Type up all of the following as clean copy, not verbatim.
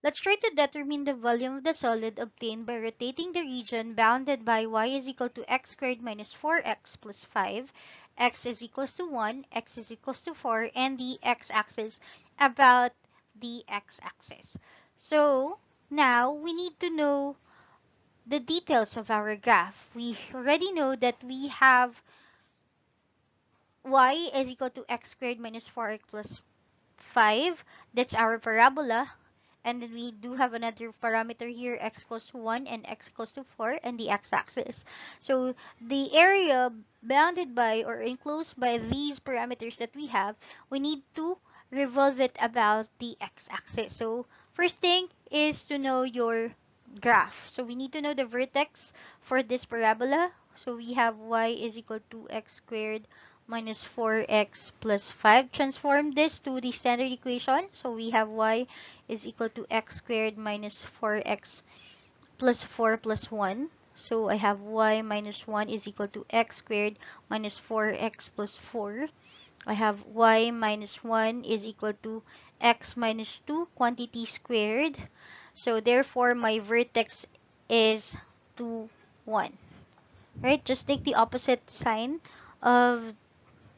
Let's try to determine the volume of the solid obtained by rotating the region bounded by y is equal to x squared minus 4x plus 5, x is equals to 1, x is equals to 4, and the x-axis about the x-axis. So now we need to know the details of our graph. We already know that we have y is equal to x squared minus 4x plus 5. That's our parabola. And then we do have another parameter here, x equals to 1 and x equals to 4, and the x-axis. So the area bounded by or enclosed by these parameters that we have, we need to revolve it about the x-axis. So first thing is to know your graph. So we need to know the vertex for this parabola. So we have y is equal to x squared minus 4x plus 5. Transform this to the standard equation. So we have y is equal to x squared minus 4x plus 4 plus 1. So I have y minus 1 is equal to x squared minus 4x plus 4. I have y minus 1 is equal to x minus 2 quantity squared. So therefore my vertex is 2, 1. Right? Just take the opposite sign of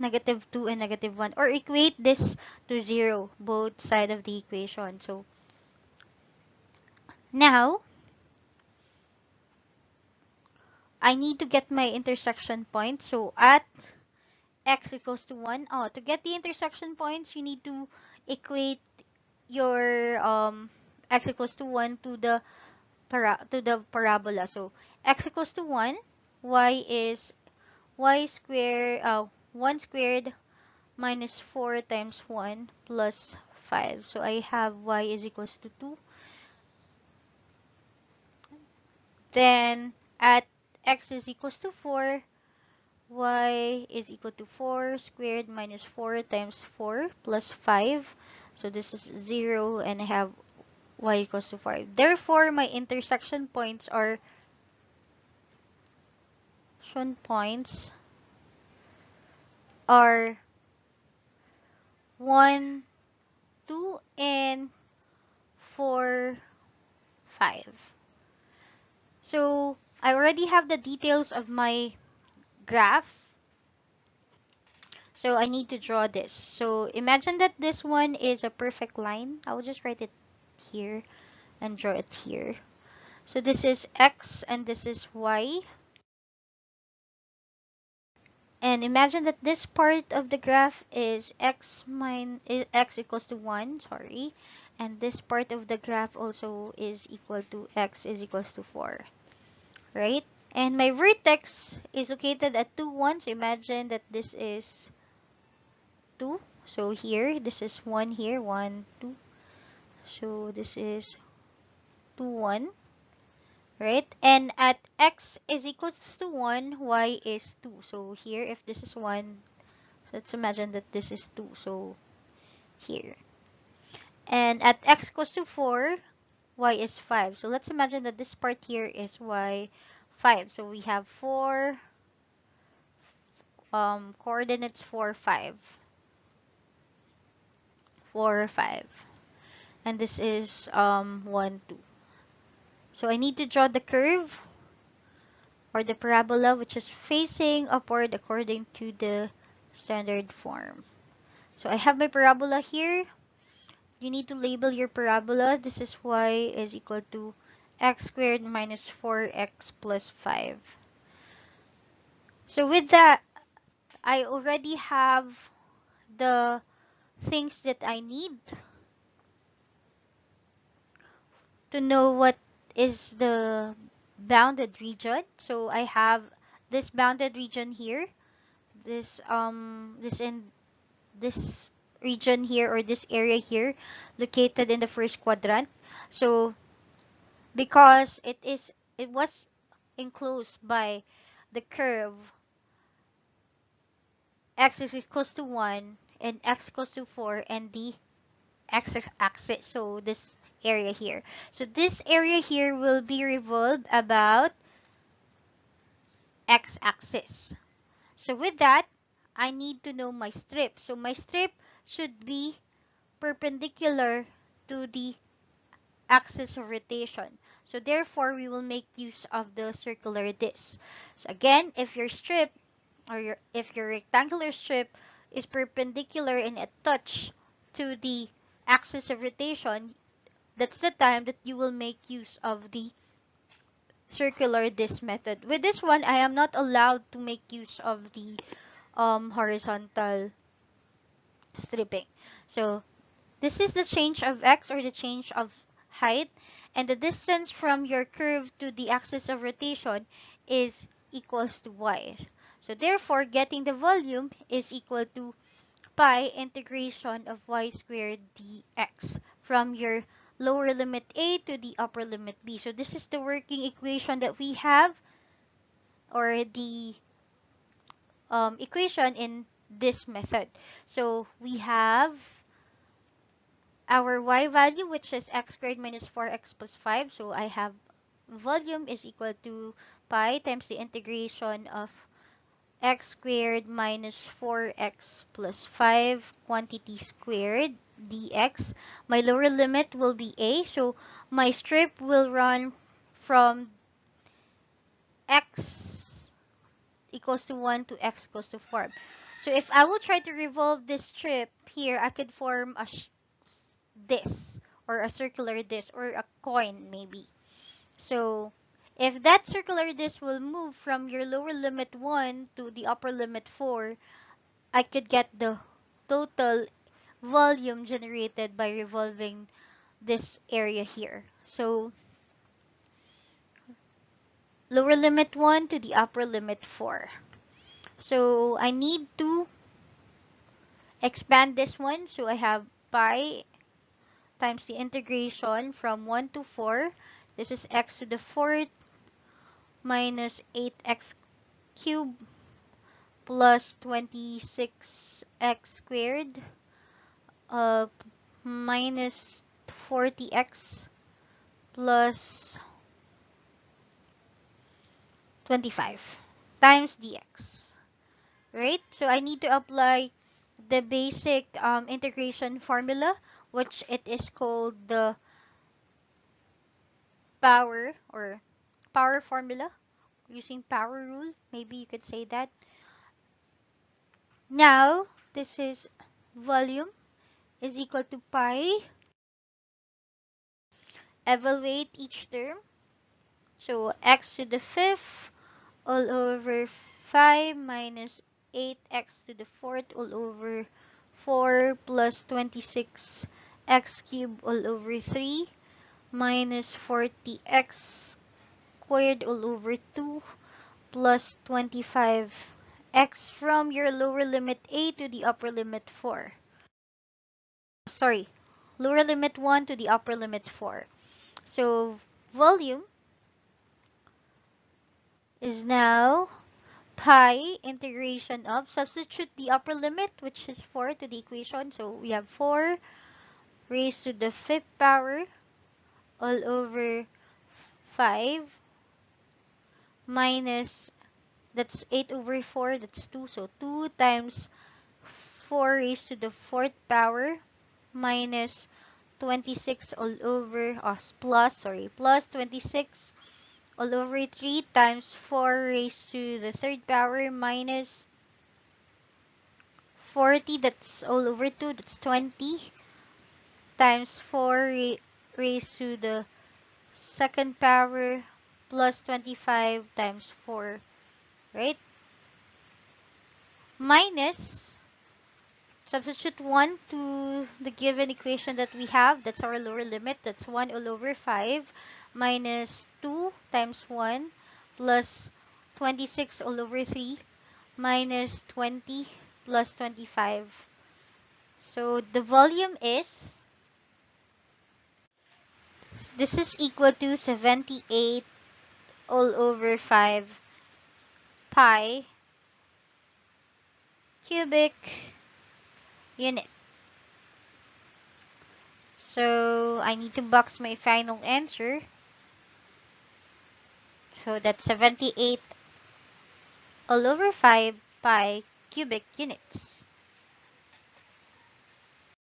negative 2 and negative 1, or equate this to 0 both side of the equation. So now I need to get my intersection point. So at x equals to 1, to get the intersection points, you need to equate your x equals to 1 to the parabola. So x equals to 1, y is y squared 1 squared minus 4 times 1 plus 5. So I have y is equals to 2. Then at x is equals to 4, y is equal to 4 squared minus 4 times 4 plus 5. So this is 0 and I have y equals to 5. Therefore, my intersection points are points are 1, 2, and 4, 5. So I already have the details of my graph. So I need to draw this. So imagine that this one is a perfect line. I will just write it here and draw it here. So this is x and this is y. And imagine that this part of the graph is x equals to 1, sorry. And this part of the graph also is equal to x is equals to 4, right? And my vertex is located at 2, 1. So imagine that this is 2. So here, this is 1 here, 1, 2. So this is 2, 1. Right? And at x is equals to 1, y is 2. So here, if this is 1, so let's imagine that this is 2. So here. And at x equals to 4, y is 5. So let's imagine that this part here is y 5. So we have 4 coordinates 4, 5. 4, 5. And this is 1, 2. So I need to draw the curve or the parabola which is facing upward according to the standard form. So I have my parabola here. You need to label your parabola. This is y is equal to x squared minus 4x plus 5. So with that, I already have the things that I need to know what is the bounded region. So I have this bounded region here, this region here or this area here located in the first quadrant. So because it was enclosed by the curve x is equals to 1 and x equals to 4 and the x-axis, so this area here. So this area here will be revolved about x-axis. So with that, I need to know my strip. So my strip should be perpendicular to the axis of rotation. So therefore, we will make use of the circular disc. So again, if your strip if your rectangular strip is perpendicular and a touch to the axis of rotation, that's the time that you will make use of the circular disc method. With this one, I am not allowed to make use of the horizontal stripping. So this is the change of x, or the change of height, and the distance from your curve to the axis of rotation is equals to y. So therefore, getting the volume is equal to pi integration of y squared dx from your lower limit a to the upper limit b. So this is the working equation that we have, or the equation in this method. So we have our y value, which is x squared minus 4x plus 5. So I have volume is equal to pi times the integration of x squared minus 4x plus 5 quantity squared dx. My lower limit will be a, so my strip will run from x equals to 1 to x equals to 4. So if I will try to revolve this strip here, I could form this, or a circular disc, or a coin maybe. So if that circular disc will move from your lower limit 1 to the upper limit 4, I could get the total volume generated by revolving this area here. So lower limit 1 to the upper limit 4. So I need to expand this one. So I have pi times the integration from 1 to 4. This is x to the 4th minus 8x cubed plus 26x squared minus 40x plus 25 times dx. Right? So I need to apply the basic integration formula, which it is called the power, or power formula, using power rule. Maybe you could say that. Now, this is volume is equal to pi. Evaluate each term. So x to the 5th all over 5 minus 8x to the 4th all over 4 plus 26 x cubed all over 3 minus 40x squared all over 2 plus 25 x from your lower limit a to the upper limit 4. Sorry, lower limit 1 to the upper limit 4. So volume is now pi integration of, substitute the upper limit, which is 4, to the equation. So we have 4 raised to the 5th power all over 5 minus, that's 8 over 4, that's 2. So 2 times 4 raised to the 4th power minus 26 all over, plus 26 all over 3 times 4 raised to the 3rd power minus 40, that's all over 2, that's 20, times 4 raised to the 2nd power plus 25 times 4, right? Minus, substitute 1 to the given equation that we have, that's our lower limit, that's 1 all over 5 minus 2 times 1 plus 26 all over 3 minus 20 plus 25. So the volume is, this is equal to 78 all over 5 pi cubic unit. So I need to box my final answer. So that's 78 all over 5 pi cubic units.